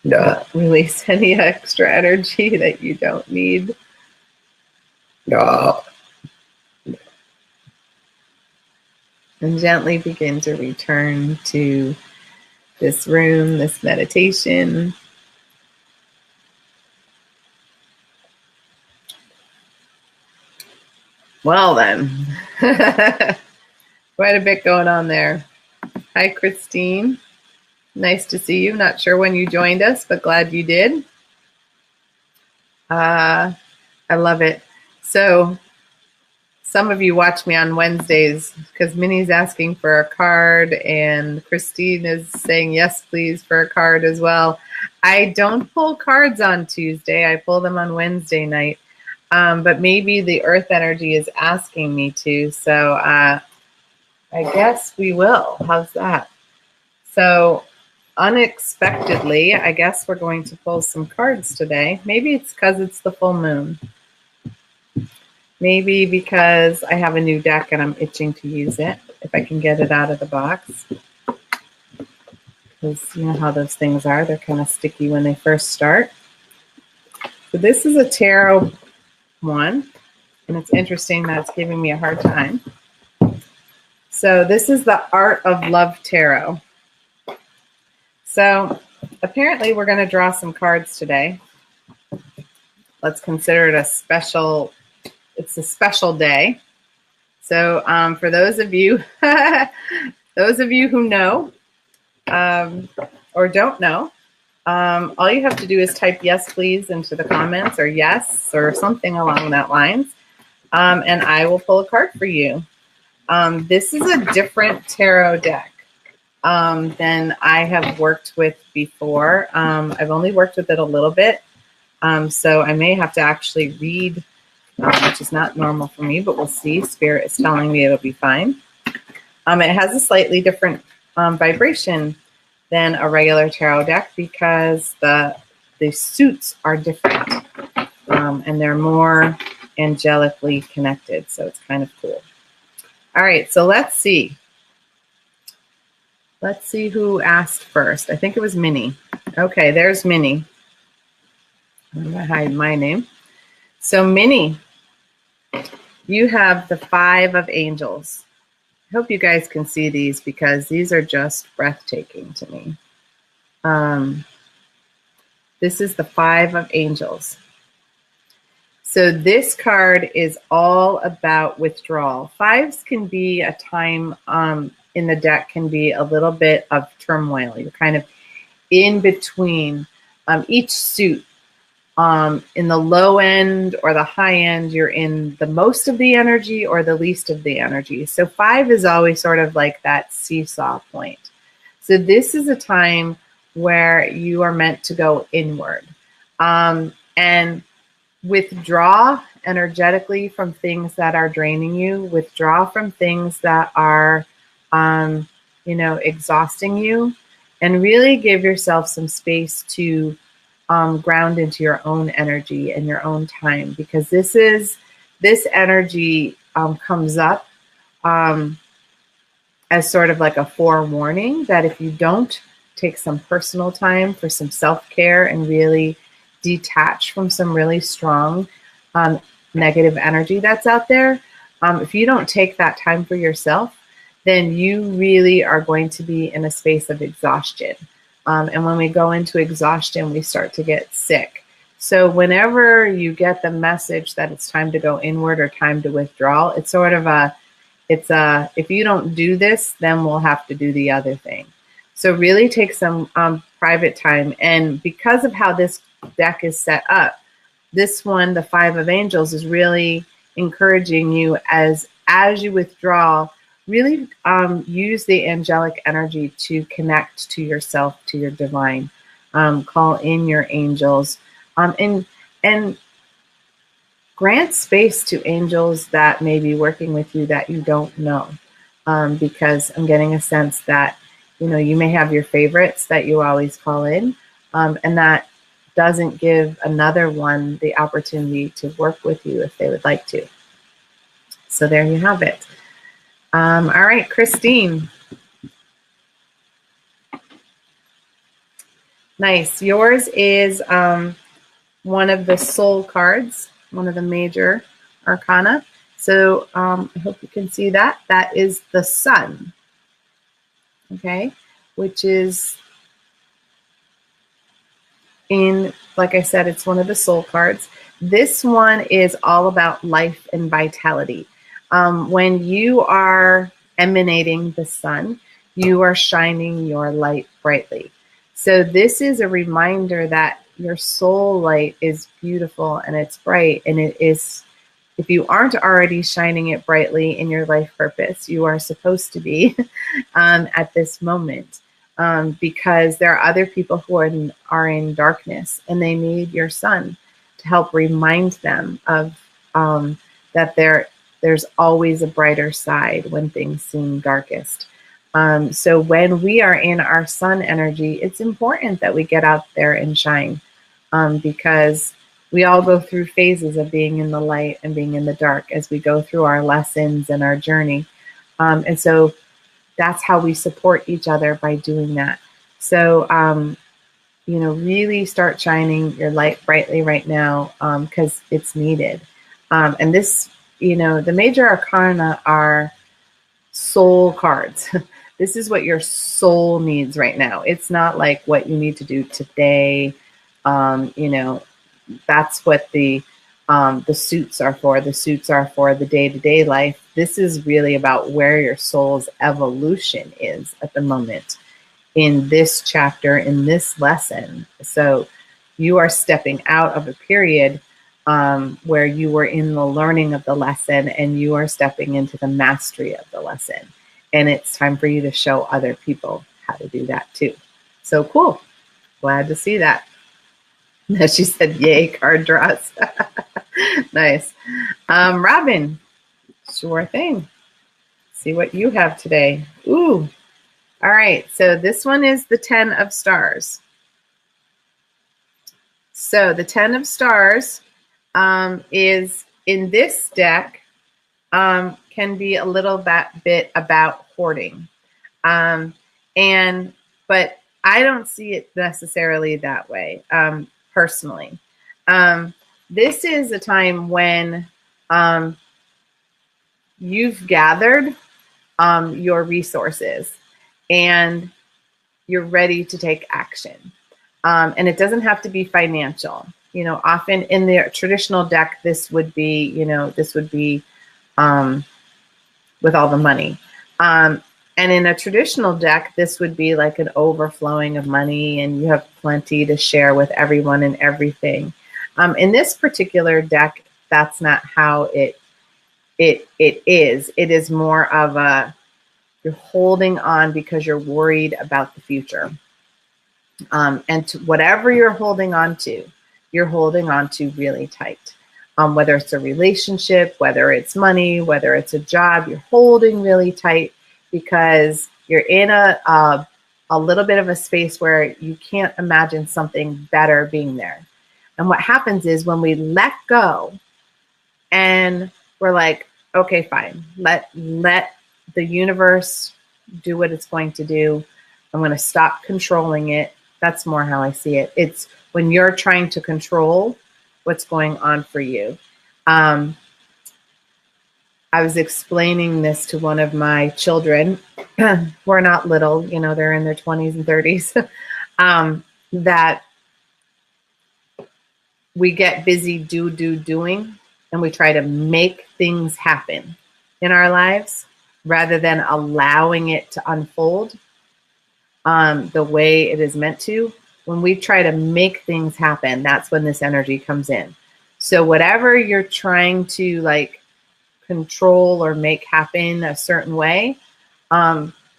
Yeah. Release any extra energy that you don't need. Yeah. And gently begin to return to this room, this meditation. Well then, quite a bit going on there. Hi, Christine. Nice to see you. Not sure when you joined us, but glad you did. I love it. So some of you watch me on Wednesdays because Minnie's asking for a card and Christine is saying yes, please, for a card as well. I don't pull cards on Tuesday. I pull them on Wednesday night. But maybe the earth energy is asking me to. So I guess we will. How's that? So unexpectedly, I guess we're going to pull some cards today. Maybe it's because it's the full moon. Maybe because I have a new deck and I'm itching to use it, if I can get it out of the box. Because you know how those things are. They're kind of sticky when they first start. So this is a tarot one. And it's interesting that it's giving me a hard time. So this is the Art of Love Tarot. So apparently we're going to draw some cards today. Let's consider it it's a special day. So for those of you, who know or don't know, all you have to do is type yes, please into the comments or yes or something along that lines. And I will pull a card for you. This is a different tarot deck than I have worked with before. I've only worked with it a little bit. So I may have to actually read, which is not normal for me, but we'll see. Spirit is telling me it'll be fine. It has a slightly different vibration than a regular tarot deck because the suits are different and they're more angelically connected. So it's kind of cool. All right, so let's see. Let's see who asked first. I think it was Minnie. Okay, there's Minnie. I'm going to hide my name. So Minnie, you have the 5 of Angels. I hope you guys can see these because these are just breathtaking to me. This is the 5 of Angels. So this card is all about withdrawal. 5s can be a time in the deck can be a little bit of turmoil. You're kind of in between each suit. In the low end or the high end, you're in the most of the energy or the least of the energy. So 5 is always sort of like that seesaw point. So this is a time where you are meant to go inward and withdraw energetically from things that are draining you, withdraw from things that are exhausting you, and really give yourself some space to ground into your own energy and your own time, because this energy comes up as sort of like a forewarning that if you don't take some personal time for some self-care and really detach from some really strong negative energy that's out there, if you don't take that time for yourself, then you really are going to be in a space of exhaustion. And when we go into exhaustion, we start to get sick. So whenever you get the message that it's time to go inward or time to withdraw, it's sort of if you don't do this, then we'll have to do the other thing. So really take some private time. And because of how this deck is set up, this one, the Five of Angels, is really encouraging you as you withdraw, really use the angelic energy to connect to yourself, to your divine. Call in your angels, and grant space to angels that may be working with you that you don't know, because I'm getting a sense that you may have your favorites that you always call in, and that doesn't give another one the opportunity to work with you if they would like to. So there you have it. All right, Christine. Nice. Yours is one of the soul cards, one of the major arcana. So I hope you can see that. That is the sun. Okay, which is like I said, it's one of the soul cards. This one is all about life and vitality. When you are emanating the sun, you are shining your light brightly. So this is a reminder that your soul light is beautiful and it's bright, and it is, if you aren't already shining it brightly in your life purpose, you are supposed to be at this moment, because there are other people who are in darkness, and they need your sun to help remind them of that there's always a brighter side when things seem darkest. So when we are in our sun energy, it's important that we get out there and shine, because we all go through phases of being in the light and being in the dark as we go through our lessons and our journey. And so that's how we support each other, by doing that. So, really start shining your light brightly right now, because it's needed. And this, the major arcana are soul cards. This is what your soul needs right now. It's not like what you need to do today. That's what the suits are for. The suits are for the day-to-day life. This is really about where your soul's evolution is at the moment in this chapter, in this lesson. So you are stepping out of a period where you were in the learning of the lesson, and you are stepping into the mastery of the lesson. And it's time for you to show other people how to do that too. So cool. Glad to see that. She said, yay, card draws. Nice. Robin, sure thing. See what you have today. Ooh. All right. So this one is the 10 of Stars. So the 10 of Stars is in this deck, can be a little bit about hoarding. But I don't see it necessarily that way, personally. This is a time when you've gathered your resources and you're ready to take action. And it doesn't have to be financial. Often in the traditional deck, this would be with all the money. And in a traditional deck, this would be like an overflowing of money, and you have plenty to share with everyone and everything. In this particular deck, that's not how it is. It is more of you're holding on because you're worried about the future. And to whatever you're holding on to really tight. Whether it's a relationship, whether it's money, whether it's a job, you're holding really tight because you're in a little bit of a space where you can't imagine something better being there. And what happens is when we let go and we're like, okay, fine, let the universe do what it's going to do. I'm going to stop controlling it. That's more how I see it. It's when you're trying to control what's going on for you. I was explaining this to one of my children who are not little, you know, they're in their 20s and 30s, that we get busy doing, and we try to make things happen in our lives rather than allowing it to unfold the way it is meant to. When we try to make things happen, that's when this energy comes in. So whatever you're trying to like control or make happen a certain way,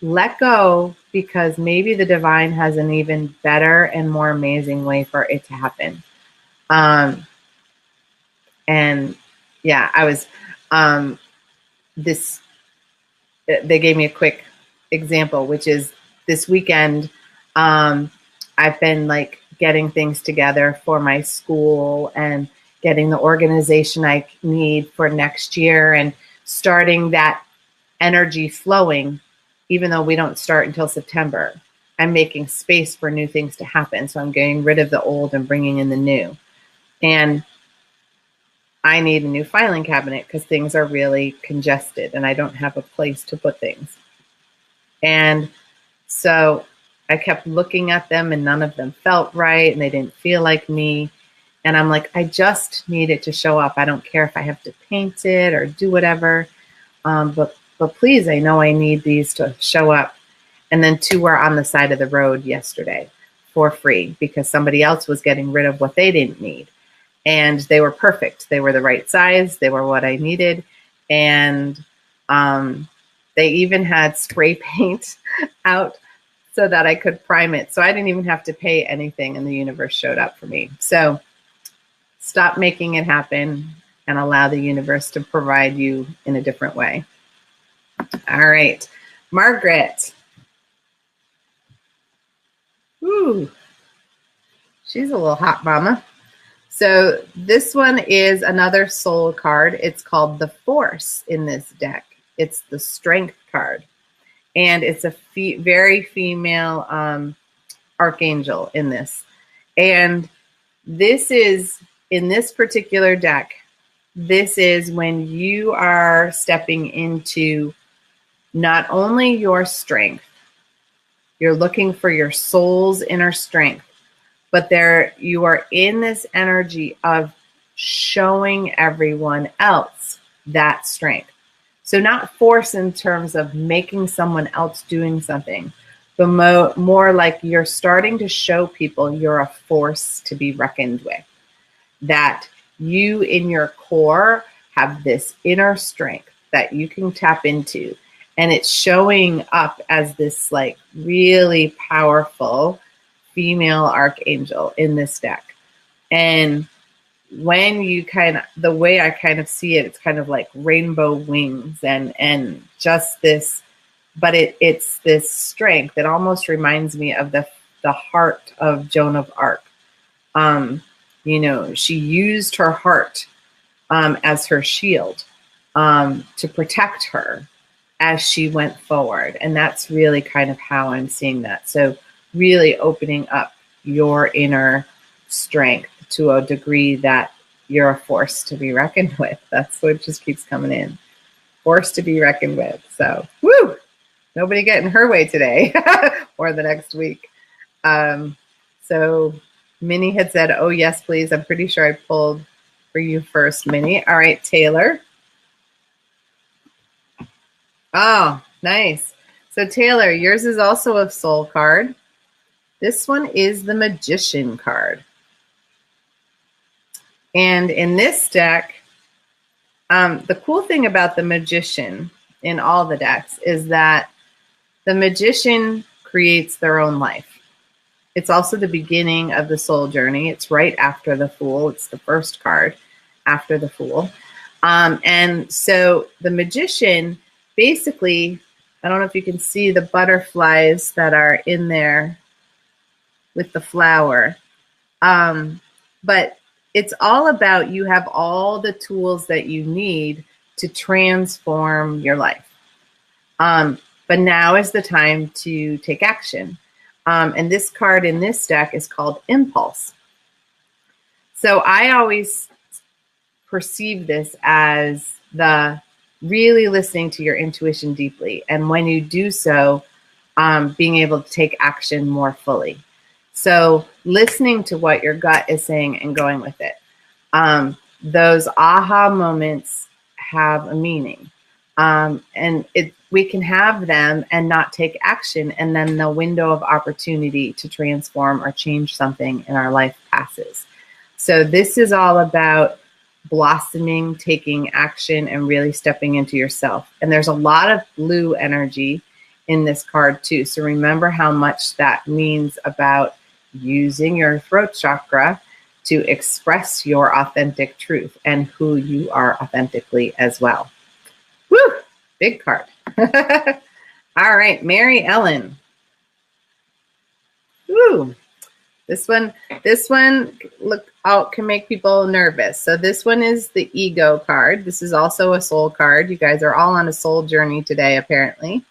let go, because maybe the divine has an even better and more amazing way for it to happen. And yeah, I was, they gave me a quick example, which is this weekend, I've been like getting things together for my school and getting the organization I need for next year and starting that energy flowing, even though we don't start until September. I'm making space for new things to happen. So I'm getting rid of the old and bringing in the new. And I need a new filing cabinet because things are really congested and I don't have a place to put things. And so I kept looking at them and none of them felt right and they didn't feel like me. And I'm like, I just need it to show up. I don't care if I have to paint it or do whatever. But please, I know I need these to show up. And then 2 were on the side of the road yesterday for free because somebody else was getting rid of what they didn't need. And they were perfect. They were the right size. They were what I needed. And they even had spray paint out so that I could prime it. So I didn't even have to pay anything and the universe showed up for me. So stop making it happen and allow the universe to provide you in a different way. All right, Margaret. Ooh, she's a little hot mama. So this one is another soul card. It's called the Force in this deck. It's the Strength card. And it's a very female archangel in this. And this is, in this particular deck, this is when you are stepping into not only your strength, you're looking for your soul's inner strength, but there you are in this energy of showing everyone else that strength. So not force in terms of making someone else doing something, but more like you're starting to show people you're a force to be reckoned with. That you in your core have this inner strength that you can tap into. And it's showing up as this like really powerful female archangel in this deck. And when you the way I kind of see it, it's kind of like rainbow wings and just this, but it's this strength. It almost reminds me of the heart of Joan of Arc. You know, she used her heart as her shield to protect her as she went forward. And that's really kind of how I'm seeing that. So really opening up your inner strength to a degree that you're a force to be reckoned with. That's what just keeps coming in. Force to be reckoned with. So, woo! Nobody getting her way today or the next week. So Minnie had said, oh, yes, please. I'm pretty sure I pulled for you first, Minnie. All right, Taylor. Oh, nice. So Taylor, yours is also a soul card. This one is the Magician card. And in this deck, the cool thing about the Magician in all the decks is that the Magician creates their own life. It's also the beginning of the soul journey. It's right after the Fool. It's the first card after the Fool. And so the Magician basically I don't know if you can see the butterflies that are in there with the flower. But it's all about, you have all the tools that you need to transform your life. But now is the time to take action. And this card in this deck is called Impulse. So I always perceive this as the really listening to your intuition deeply. And when you do so, being able to take action more fully. So listening to what your gut is saying and going with it. Those aha moments have a meaning. And we can have them and not take action, and then the window of opportunity to transform or change something in our life passes. So this is all about blossoming, taking action, and really stepping into yourself. And there's a lot of blue energy in this card too. So remember how much that means about using your throat chakra to express your authentic truth and who you are authentically as well. Woo! Big card. All right, Mary Ellen. Woo! This one, look out, can make people nervous. So this one is the ego card. This is also a soul card. You guys are all on a soul journey today, apparently.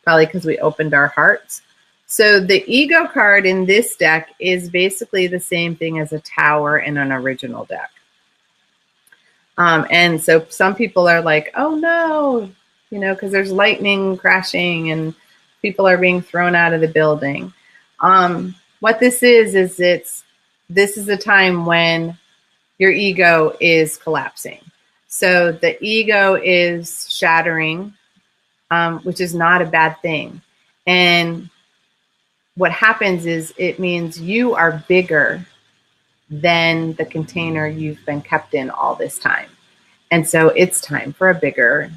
Probably because we opened our hearts. So the ego card in this deck is basically the same thing as a tower in an original deck. And so some people are like, oh no, because there's lightning crashing and people are being thrown out of the building. What this is this is a time when your ego is collapsing. So the ego is shattering, which is not a bad thing. And what happens is it means you are bigger than the container you've been kept in all this time. And so it's time for a bigger,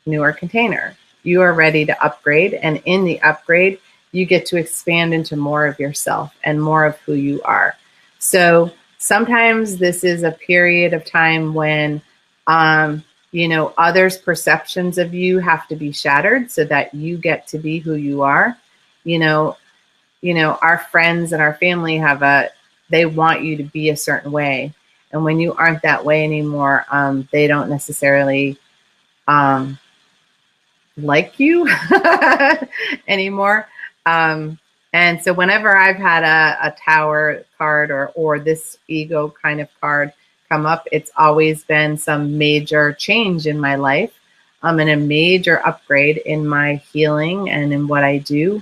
newer container. You are ready to upgrade. And in the upgrade, you get to expand into more of yourself and more of who you are. So sometimes this is a period of time when, others' perceptions of you have to be shattered so that you get to be who you are. Our friends and our family they want you to be a certain way. And when you aren't that way anymore, they don't necessarily like you anymore. And so whenever I've had a tower card or this ego kind of card come up, it's always been some major change in my life, and a major upgrade in my healing and in what I do.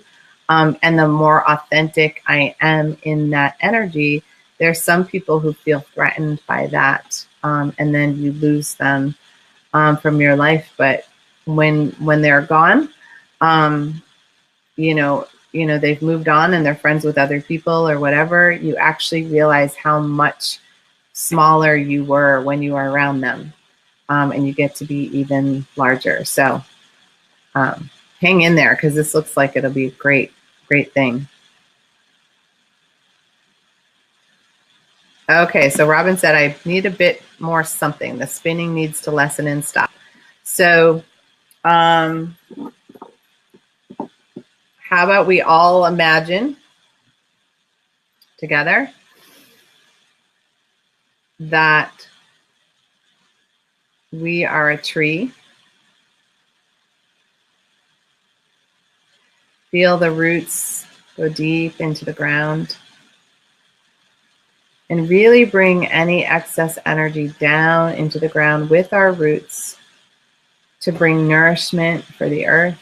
And the more authentic I am in that energy, there's some people who feel threatened by that. And then you lose them from your life. But when they're gone, they've moved on and they're friends with other people or whatever, you actually realize how much smaller you were when you were around them. And you get to be even larger. So hang in there, because this looks like it'll be a great thing. Okay, so Robin said, I need a bit more something. The spinning needs to lessen and stop. So how about we all imagine together that we are a tree. Feel the roots go deep into the ground. And really bring any excess energy down into the ground with our roots to bring nourishment for the earth.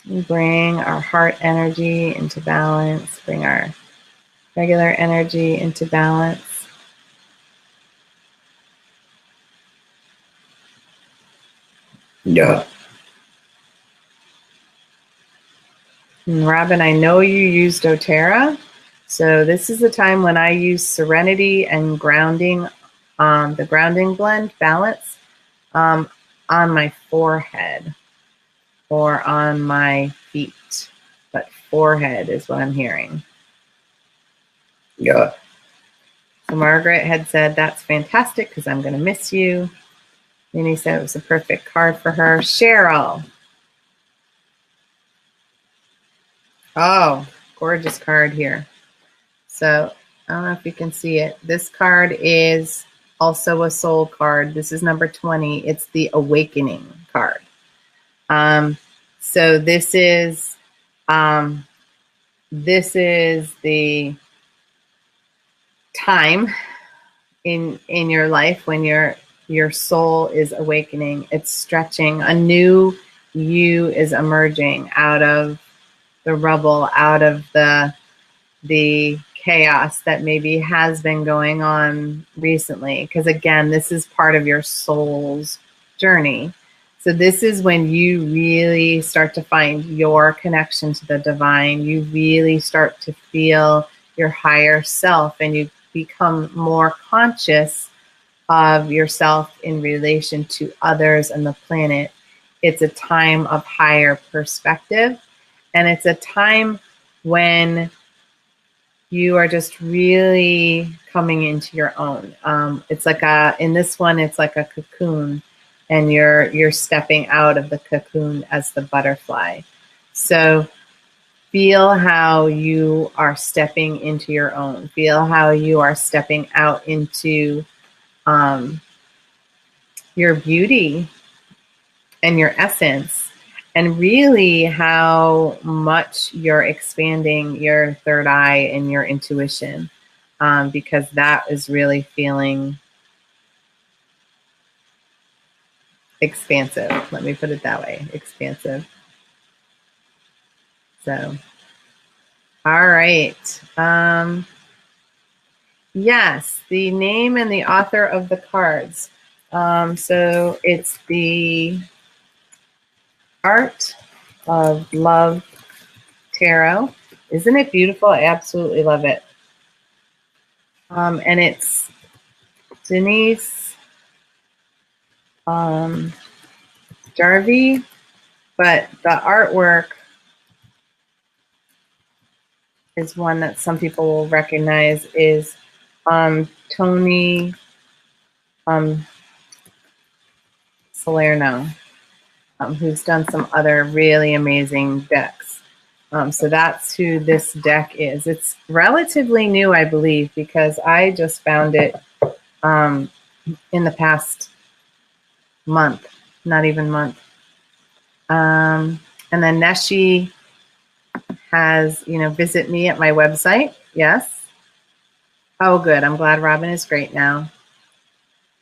We bring our heart energy into balance, bring our regular energy into balance. Yeah. And Robin, I know you used doTERRA. So this is the time when I use Serenity and grounding, the grounding blend balance on my forehead or on my feet. But forehead is what I'm hearing. yeah, So Margaret had said, that's fantastic because I'm going to miss you. Minnie said it was a perfect card for her. Cheryl. Oh, gorgeous card here. So I don't know if you can see it. This card is also a soul card. This is number 20. It's the awakening card. So this is the time in your life when your soul is awakening. It's stretching. A new you is emerging out of the rubble, out of the chaos that maybe has been going on recently. Because again, this is part of your soul's journey. So this is when you really start to find your connection to the divine. You really start to feel your higher self, and you become more conscious of yourself in relation to others and the planet. It's a time of higher perspective, and it's a time when you are just really coming into your own. It's like in this one, it's like a cocoon, and you're stepping out of the cocoon as the butterfly. So feel how you are stepping into your own. Feel how you are stepping out into your beauty and your essence, and really how much you're expanding your third eye and your intuition, because that is really feeling expansive. Let me put it that way, expansive. So, all right. Yes, the name and the author of the cards. So it's the Art of Love Tarot. Isn't it beautiful? I absolutely love it. And it's Denise Jarvie, but the artwork is one that some people will recognize, is Tony Salerno, who's done some other really amazing decks. So that's who this deck is. It's relatively new, I believe, because I just found it in the past month, not even month. And then Neshi has, visit me at my website. Yes. Oh, good. I'm glad Robin is great now.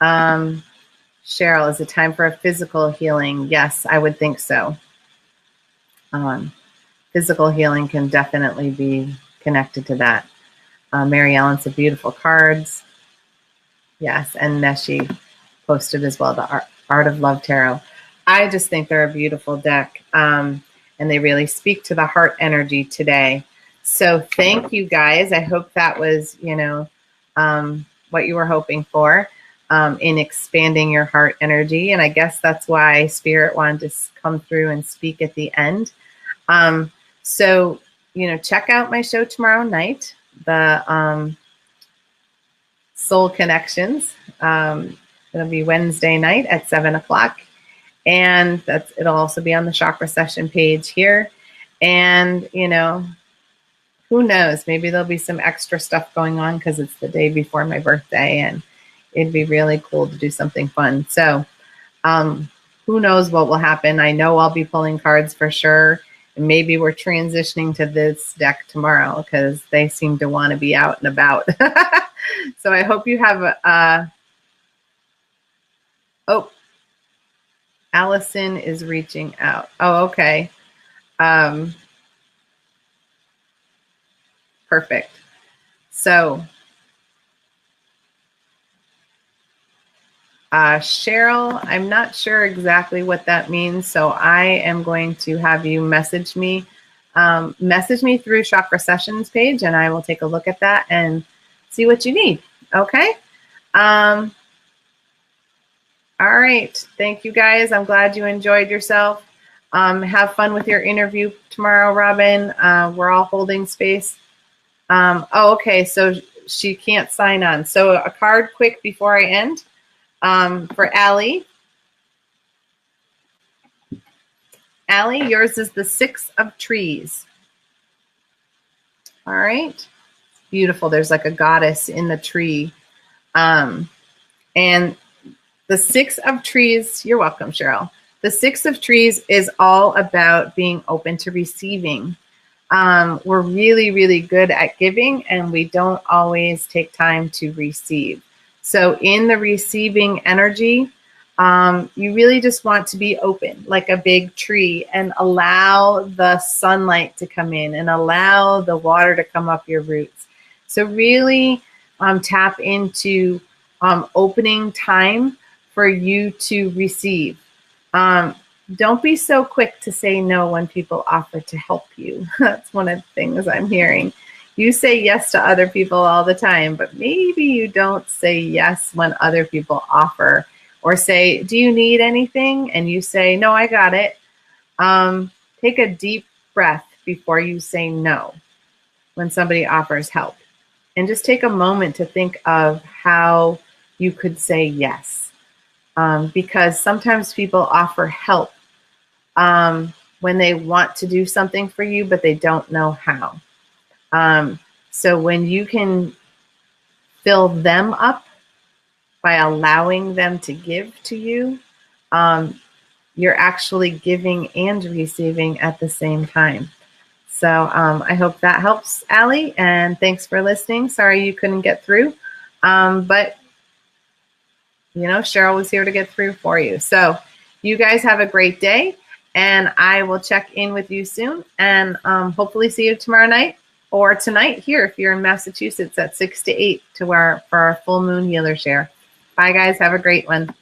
Cheryl, is it time for a physical healing? Yes, I would think so. Physical healing can definitely be connected to that. Mary Ellen said beautiful cards. Yes, and Neshi posted as well, the Art of Love Tarot. I just think they're a beautiful deck, and they really speak to the heart energy today. So thank you guys. I hope that was, what you were hoping for in expanding your heart energy. And I guess that's why Spirit wanted to come through and speak at the end. So, check out my show tomorrow night, the Soul Connections. It'll be Wednesday night at 7:00. And it'll also be on the Chakra Session page here. And, who knows? Maybe there'll be some extra stuff going on because it's the day before my birthday, and it'd be really cool to do something fun. So who knows what will happen? I know I'll be pulling cards for sure. And maybe we're transitioning to this deck tomorrow because they seem to want to be out and about. So I hope you have oh, Allison is reaching out. Oh, okay. Perfect. So Cheryl, I'm not sure exactly what that means, so I am going to have you message me through Chakra Sessions page, and I will take a look at that and see what you need. Okay. All right. Thank you guys. I'm glad you enjoyed yourself. Have fun with your interview tomorrow, Robin. We're all holding space Oh, okay. So she can't sign on. So a card quick before I end for Allie. Allie, yours is the 6 of Trees. All right. Beautiful. There's like a goddess in the tree. And the 6 of Trees, you're welcome, Cheryl. The 6 of Trees is all about being open to receiving. We're really, really good at giving, and we don't always take time to receive. So in the receiving energy, you really just want to be open like a big tree and allow the sunlight to come in and allow the water to come up your roots. So really tap into opening time for you to receive. Don't be so quick to say no when people offer to help you. That's one of the things I'm hearing. You say yes to other people all the time, but maybe you don't say yes when other people offer or say, do you need anything? And you say, no, I got it. Take a deep breath before you say no when somebody offers help. And just take a moment to think of how you could say yes. Because sometimes people offer help when they want to do something for you, but they don't know how. So when you can fill them up by allowing them to give to you, you're actually giving and receiving at the same time. So I hope that helps, Allie, and thanks for listening. Sorry you couldn't get through, but you know, Cheryl was here to get through for you. So you guys have a great day, and I will check in with you soon, and hopefully see you tomorrow night or tonight here if you're in Massachusetts at 6 to 8 for our full moon healer share. Bye, guys. Have a great one.